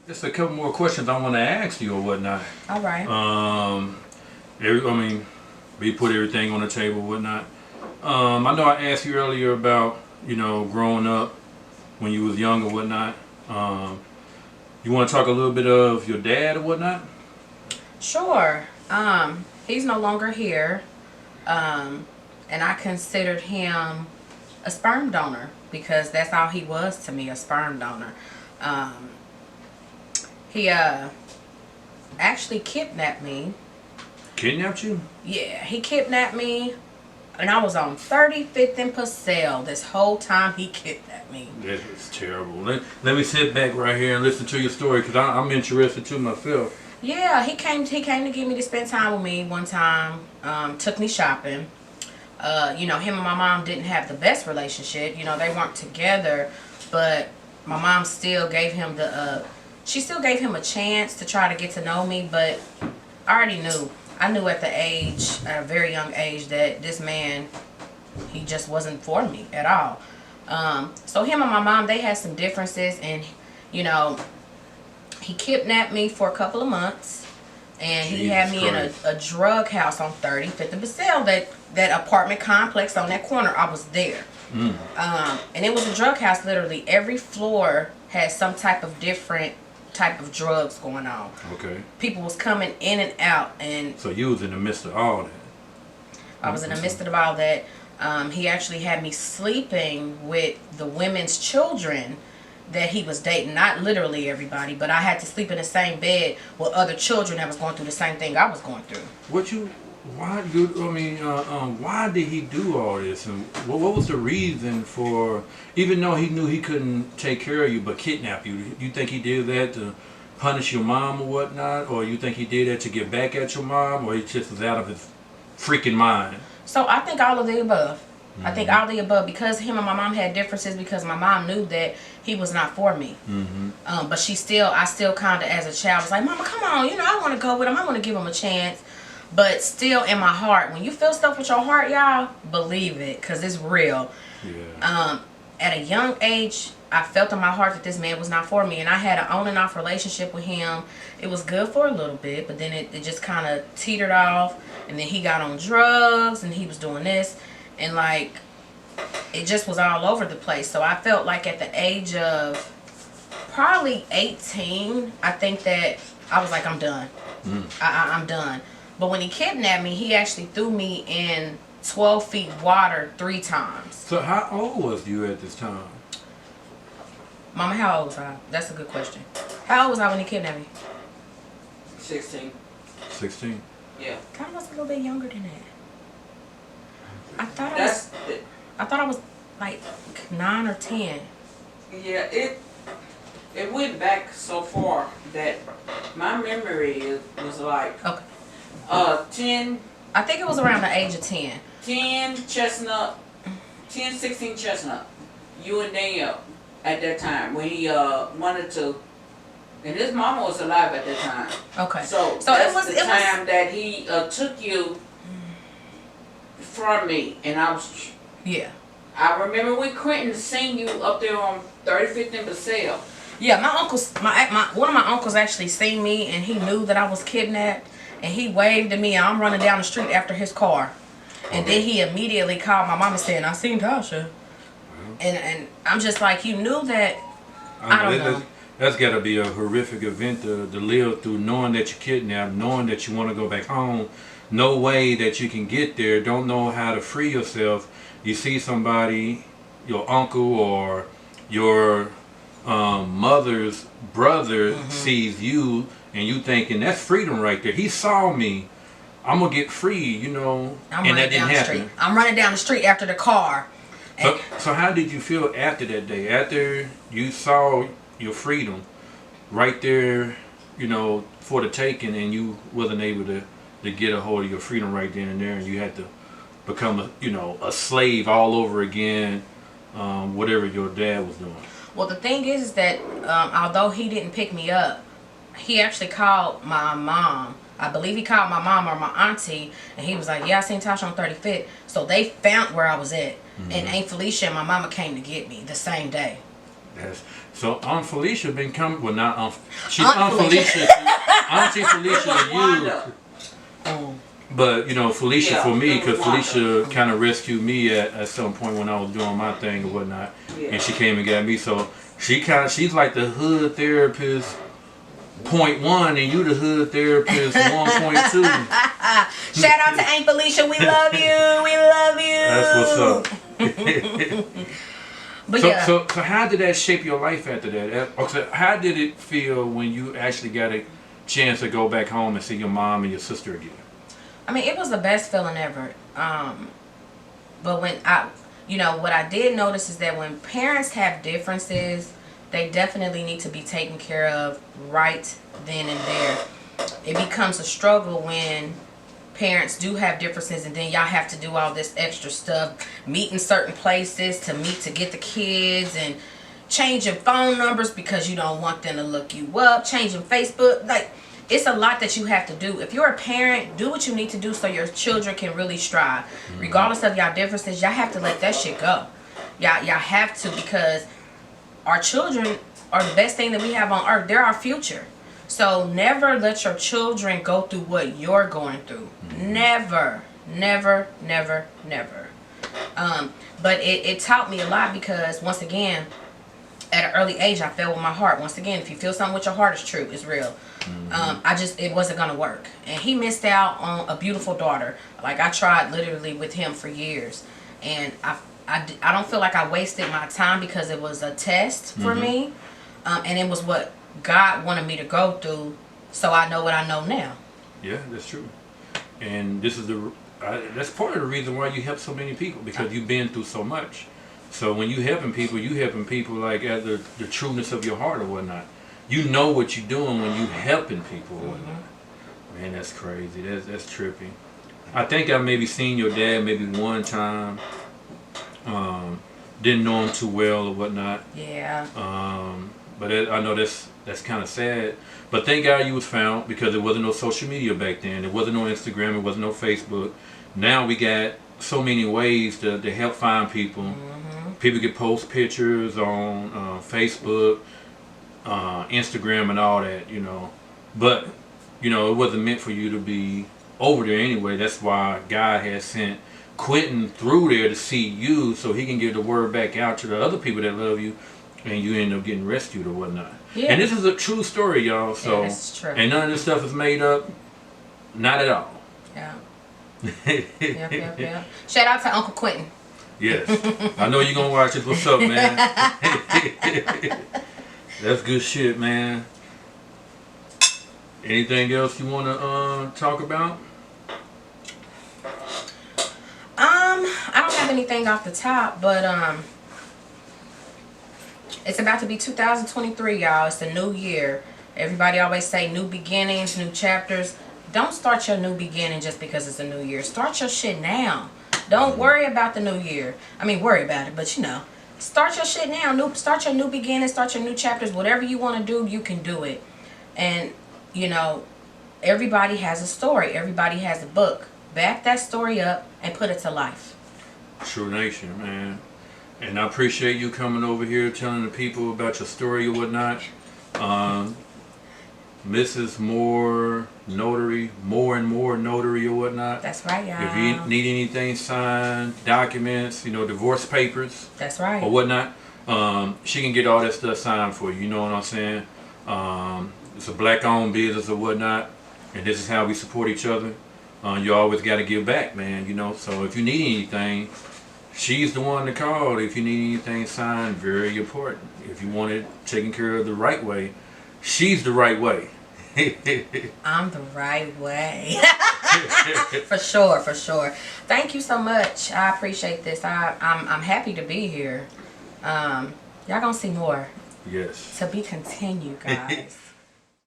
Just a couple more questions I want to ask you or whatnot. All right. I mean, we put everything on the table, whatnot. I know I asked you earlier about growing up when you was young or whatnot. You want to talk a little bit of your dad or whatnot? Sure. He's no longer here. And I considered him a sperm donor because that's all he was to me, a sperm donor. He actually kidnapped me. Kidnapped you? Yeah, he kidnapped me, and I was on 35th and Purcell this whole time he kidnapped me. That is terrible. Let me sit back right here and listen to your story because I'm interested too myself. Yeah, he came to get me to spend time with me one time. Took me shopping. Him and my mom didn't have the best relationship. They weren't together, but my mom still gave him she still gave him a chance to try to get to know me, but I already knew. I knew at a very young age, that this man, he just wasn't for me at all. So him and my mom, they had some differences, and he kidnapped me for a couple of months, and he had me Christ. In a drug house on 35th and Purcell, that apartment complex on that corner. I was there. And it was a drug house. Literally every floor had some type of different type of drugs going on. Okay. People was coming in and out, and so you was in the midst of all that. I was in the midst of all that. He actually had me sleeping with the women's children that he was dating. Not literally everybody, but I had to sleep in the same bed with other children that was going through the same thing I was going through. Why did he do all this, and what was the reason for, even though he knew he couldn't take care of you but kidnap you? You think he did that to punish your mom or whatnot, or you think he did that to get back at your mom, or he just was out of his freaking mind? So I think all of the above. I think all of the above, because him and my mom had differences, because my mom knew that he was not for me. But I still kind of as a child was like, Mama, come on, I want to go with him. I want to give him a chance. But still in my heart, when you feel stuff with your heart, y'all, believe it, because it's real. Yeah. At a young age, I felt in my heart that this man was not for me. And I had an on and off relationship with him. It was good for a little bit, but then it just kind of teetered off. And then he got on drugs, and he was doing this. And, it just was all over the place. So I felt like at the age of probably 18, I think that I was like, I'm done. I'm done. But when he kidnapped me, he actually threw me in 12 feet water 3 times. So how old was you at this time? Mama, how old was I? That's a good question. How old was I when he kidnapped me? 16. 16? Yeah. I was a little bit younger than that. I thought I was like 9 or 10. Yeah, it went back so far that my memory was like 10. I think it was around the age of 10. 16 Chestnut. You and Danielle at that time when he wanted to, and his mama was alive at that time. Okay. So that's the time that he took you from me, and I was. Yeah. I remember when Quentin seen you up there on 35th and Purcell. Yeah, one of my uncles actually seen me, and he knew that I was kidnapped, and he waved at me, and I'm running down the street after his car. And then he immediately called my mom and said, I seen Tasha. And I'm just like, you knew that. I don't know. That's got to be a horrific event to live through, knowing that you're kidnapped, knowing that you want to go back home, no way that you can get there, don't know how to free yourself. You see somebody, your uncle or your mother's brother sees you, and you thinking, that's freedom right there. He saw me. I'm going to get free, and that didn't happen. I'm running down the street after the car. So how did you feel after that day? After you saw your freedom right there, for the taking, and you wasn't able to get a hold of your freedom right then and there, and you had to become a slave all over again, whatever your dad was doing. Well, the thing is that although he didn't pick me up, he actually called my mom. I believe he called my mom or my auntie, and he was like, yeah, I seen Tasha on 35th. So they found where I was at. And Aunt Felicia and my mama came to get me the same day. Yes. So Aunt Felicia been coming. Well, not Aunt. She's Aunt Aunt Felicia. Auntie Felicia to you. Wanda. But you know, Felicia Yeah, for me, it was because Wanda. Felicia kind of rescued me at some point when I was doing my thing or whatnot, Yeah. and she came and got me. So she's like the hood therapist 0.1, and you the hood therapist 1.2. Shout out to Aunt Felicia. We love you. We love you. That's what's up. But So, yeah. so how did that shape your life after that? Okay, how did it feel when you actually got a chance to go back home and see your mom and your sister again? I mean, it was the best feeling ever. But when what I did notice is that when parents have differences, they definitely need to be taken care of right then and there. It becomes a struggle when parents do have differences and then y'all have to do all this extra stuff, meet in certain places to get the kids, and changing phone numbers because you don't want them to look you up, changing Facebook. Like, it's a lot that you have to do. If you're a parent, do what you need to do so your children can really strive. Regardless of y'all differences, y'all have to let that shit go. Y'all have to, because our children are the best thing that we have on earth. They're our future. So never let your children go through what you're going through. Never, never, never, never. But it taught me a lot, because once again, at an early age, I fell with my heart. Once again, if you feel something with your heart, it's true, it's real. It wasn't gonna work, and he missed out on a beautiful daughter. Like, I tried literally with him for years, and I don't feel like I wasted my time, because it was a test for me, and it was what God wanted me to go through, so I know what I know now. Yeah, that's true. And this is that's part of the reason why you help so many people, because you've been through so much. So when you helping people like at the trueness of your heart or whatnot. You know what you're doing when you helping people or whatnot. Man, that's crazy. That's trippy. I think I maybe seen your dad maybe one time. Didn't know him too well or whatnot. Yeah. But I know that's kind of sad. But thank God you was found, because there wasn't no social media back then. There wasn't no Instagram. There wasn't no Facebook. Now we got so many ways to help find people. People can post pictures on Facebook, Instagram, and all that, But, it wasn't meant for you to be over there anyway. That's why God has sent Quentin through there to see you, so he can get the word back out to the other people that love you, and you end up getting rescued or whatnot. Yeah. And this is a true story, y'all. So, yeah, this is true. And none of this stuff is made up. Not at all. Yeah. Yep. Shout out to Uncle Quentin. Yes. I know you're going to watch it. What's up, man? That's good shit, man. Anything else you want to talk about? I don't have anything off the top, but it's about to be 2023, y'all. It's the new year. Everybody always say new beginnings, new chapters. Don't start your new beginning just because it's a new year. Start your shit now. Don't worry about the new year. I mean, worry about it, but start your shit now. Start your new beginnings, start your new chapters. Whatever you want to do, you can do it. And, everybody has a story. Everybody has a book. Back that story up and put it to life. True Nation, man. And I appreciate you coming over here telling the people about your story or whatnot. Mrs. Moore Notary, more and more Notary or whatnot. That's right, y'all. If you need anything signed, documents, divorce papers. That's right. Or whatnot, she can get all that stuff signed for you. You know what I'm saying? It's a black-owned business or whatnot, and this is how we support each other. You always got to give back, man. So if you need anything, she's the one to call. If you need anything signed, very important. If you want it taken care of the right way, she's the right way. I'm the right way. For sure. Thank you so much. I appreciate this. I'm happy to be here. Y'all gonna see more. Yes. To be continued, guys.